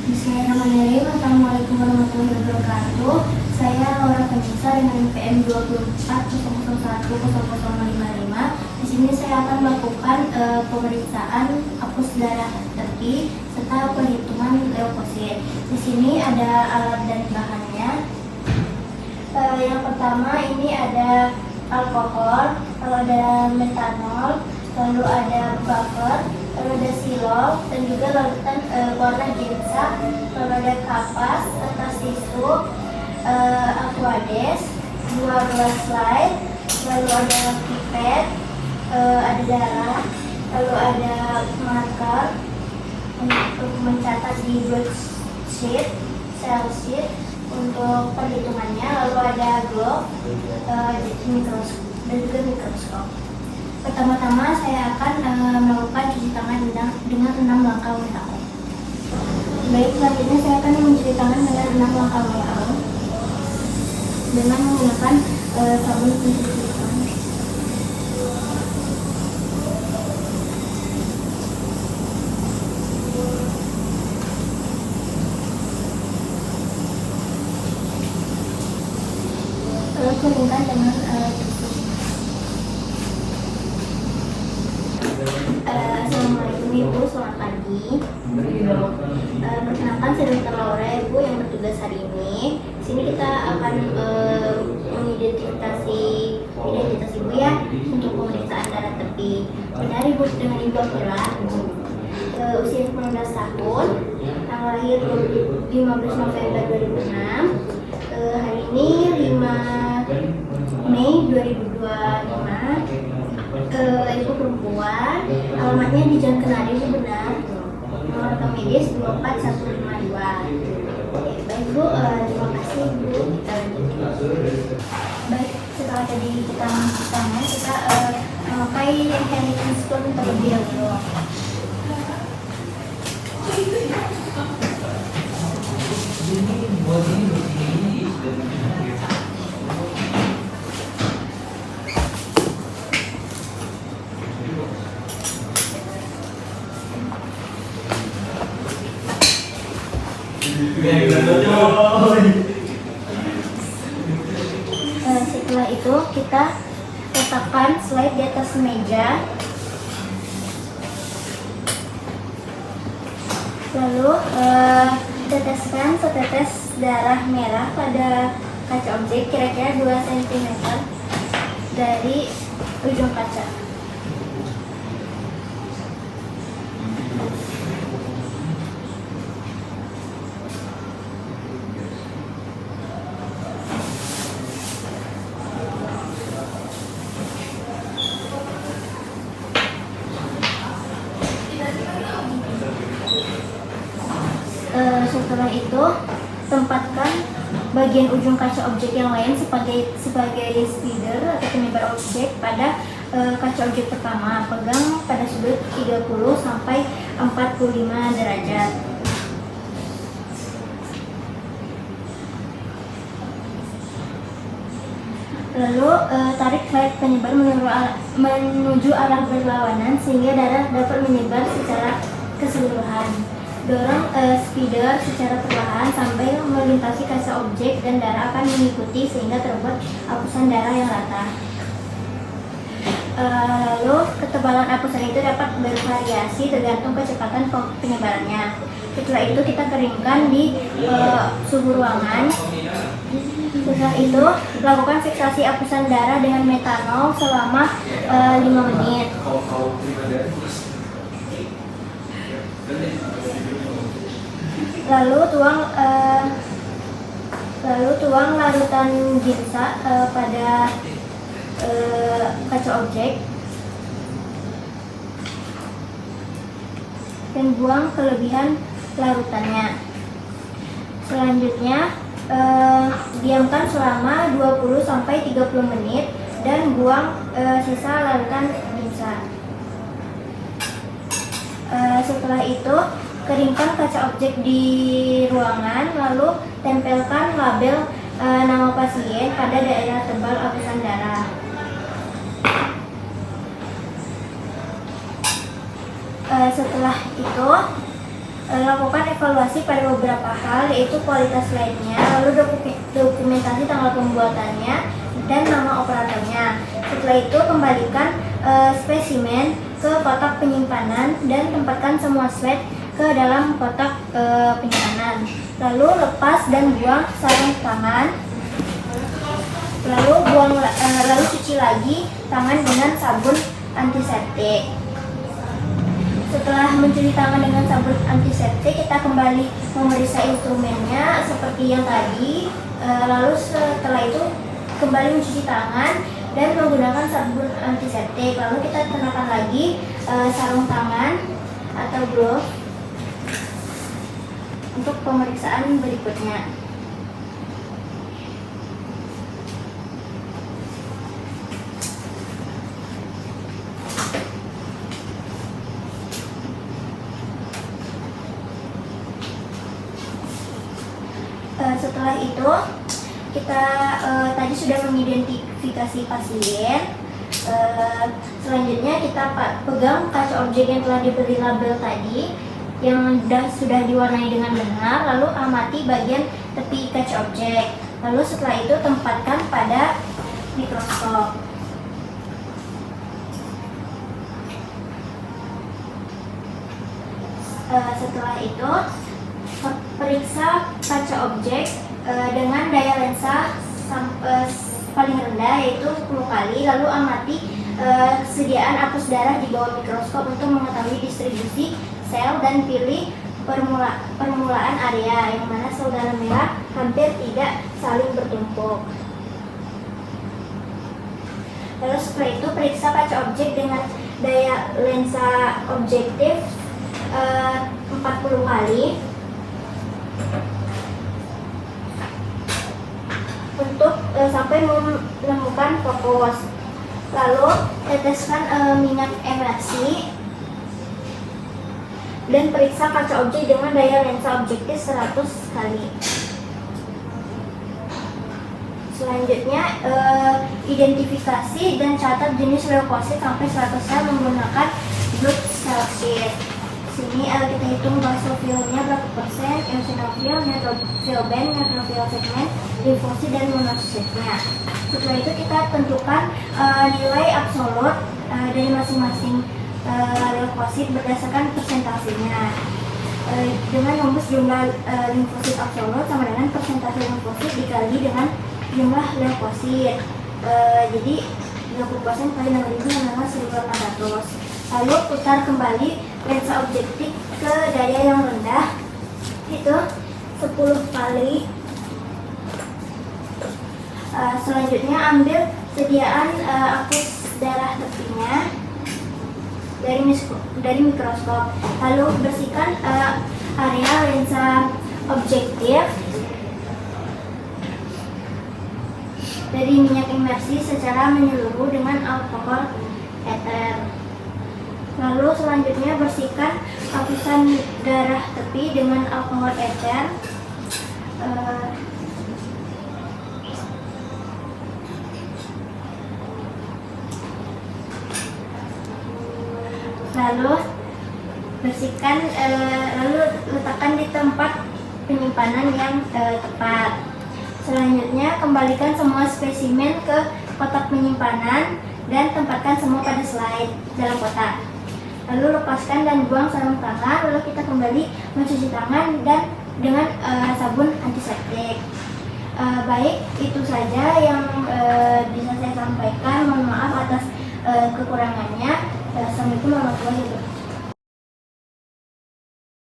Bismillahirrahmanirrahim. Assalamualaikum warahmatullahi wabarakatuh. Saya Laura Vanessa dengan NPM 240010010055. Di sini saya akan melakukan pemeriksaan apus darah tepi serta perhitungan leukosit. Di sini ada alat dan bahannya. Yang pertama ini ada alkohol, lalu ada metanol, lalu ada buffer, lalu ada silol, dan juga larutan warna ginsa, lalu ada kapas, kertas tisu, aquades, 12 slide, lalu ada pipet, ada darah, lalu ada marker untuk mencatat di worksheet, cell sheet untuk perhitungannya, lalu ada glove, mikroskop dan juga mikroskop. Pertama-tama saya akan melakukan cuci tangan dengan 6 langkah WHO. Baik, selanjutnya saya akan mencuci tangan dengan 6 langkah WHO dengan menggunakan sabun pencuci tangan. Lalu keringkan dengan tisu. Assalamualaikum Ibu, selamat pagi. Perkenalkan saya Dr. Laura, Ibu yang bertugas hari ini. Di sini kita akan mengidentifikasi identitas Ibu ya untuk pemeriksaan darah tepi. Benar Ibu dengan Ibu Akila, usia 19 tahun, tanggal lahir 15 November 2006. Hari ini 5 Mei 2025. Ibu perempuan, alamatnya di Jalan Kenari, itu benar. Nomor rekam medis 24152. Oke, baik Bu, terima kasih Bu. Kita lanjutkan. Baik, setelah tadi kita mencuci tangan, kita memakai hand spoon terlebih dahulu. Setelah itu kita letakkan slide di atas meja, lalu teteskan setetes darah merah pada kaca objek kira-kira 2 cm dari ujung kaca. Setelah itu tempatkan bagian ujung kaca objek yang lain sebagai spider atau penyebar objek pada kaca objek pertama. Pegang pada sudut 30 sampai 45 derajat. Lalu tarik slide penyebar menuju arah berlawanan sehingga darah dapat menyebar secara keseluruhan. Dorong spider secara perlahan sampai melintasi kaca objek dan darah akan mengikuti sehingga terbuat apusan darah yang rata. Lalu ketebalan apusan itu dapat bervariasi tergantung kecepatan penyebarannya. Setelah itu kita keringkan di suhu ruangan. Setelah itu lakukan fiksasi apusan darah dengan metanol selama 5 menit. Lalu tuang larutan ginsa pada kaca objek dan buang kelebihan larutannya. Selanjutnya diamkan selama 20-30 menit dan buang sisa larutan ginsa. Setelah itu keringkan kaca objek di ruangan, lalu tempelkan label nama pasien pada daerah tebal apusan darah. Setelah itu lakukan evaluasi pada beberapa hal, yaitu kualitas lainnya, lalu dokumentasi tanggal pembuatannya, dan nama operatornya. Setelah itu kembalikan spesimen ke kotak penyimpanan dan tempatkan semua slide ke dalam kotak penyimpanan. Lalu lepas dan buang sarung tangan. Lalu cuci lagi tangan dengan sabun antiseptik. Setelah mencuci tangan dengan sabun antiseptik, kita kembali memeriksa instrumennya seperti yang tadi. Lalu setelah itu kembali mencuci tangan dan menggunakan sabun antiseptik. Lalu kita kenakan lagi sarung tangan atau glove untuk pemeriksaan berikutnya. Setelah itu kita tadi sudah mengidentifikasi pasien. Selanjutnya kita pegang kaca objek yang telah diberi label tadi yang sudah diwarnai dengan benar, lalu amati bagian tepi kaca objek. Lalu setelah itu tempatkan pada mikroskop. Setelah itu periksa kaca objek dengan daya lensa paling rendah, yaitu 10 kali, lalu amati kesediaan apus darah di bawah mikroskop untuk mengetahui distribusi sel dan pilih permulaan area yang mana sel darah merah hampir tidak saling bertumpuk. Lalu setelah itu periksa kaca objek dengan daya lensa objektif 40 kali untuk sampai menemukan fokus. Lalu teteskan minyak emersi dan periksa kaca objek dengan daya lensa objektif 100 kali. Selanjutnya identifikasi dan catat jenis leukosit sampai 100 sel menggunakan blood cell sheet. Sini kita hitung basophilnya berapa persen, eosinofil, neutrophil band, neutrophil segmen, limfosit, dan monositnya. Setelah itu kita tentukan nilai absolut dari masing-masing leukosit berdasarkan persentasenya. Dengan rumus jumlah limfosit absolut sama dengan persentase limfosit dikali dengan jumlah leukosit. Jadi 30% kali 6.000 sama 1.400. Lalu putar kembali lensa objektif ke daya yang rendah, itu 10 kali. Selanjutnya ambil sediaan apus darah tepinya dari mikroskop. Lalu bersihkan area lensa objektif dari minyak imersi secara menyeluruh dengan alkohol eter. Lalu selanjutnya bersihkan lapisan darah tepi dengan alkohol eter. Lalu bersihkan, lalu letakkan di tempat penyimpanan yang tepat. Selanjutnya kembalikan semua spesimen ke kotak penyimpanan dan tempatkan semua pada slide dalam kotak. Lalu lepaskan dan buang sarung tangan, lalu kita kembali mencuci tangan dan dengan sabun antiseptik. Baik, itu saja yang bisa saya sampaikan. Mohon maaf atas kekurangannya. Assalamualaikum warahmatullahi wabarakatuh.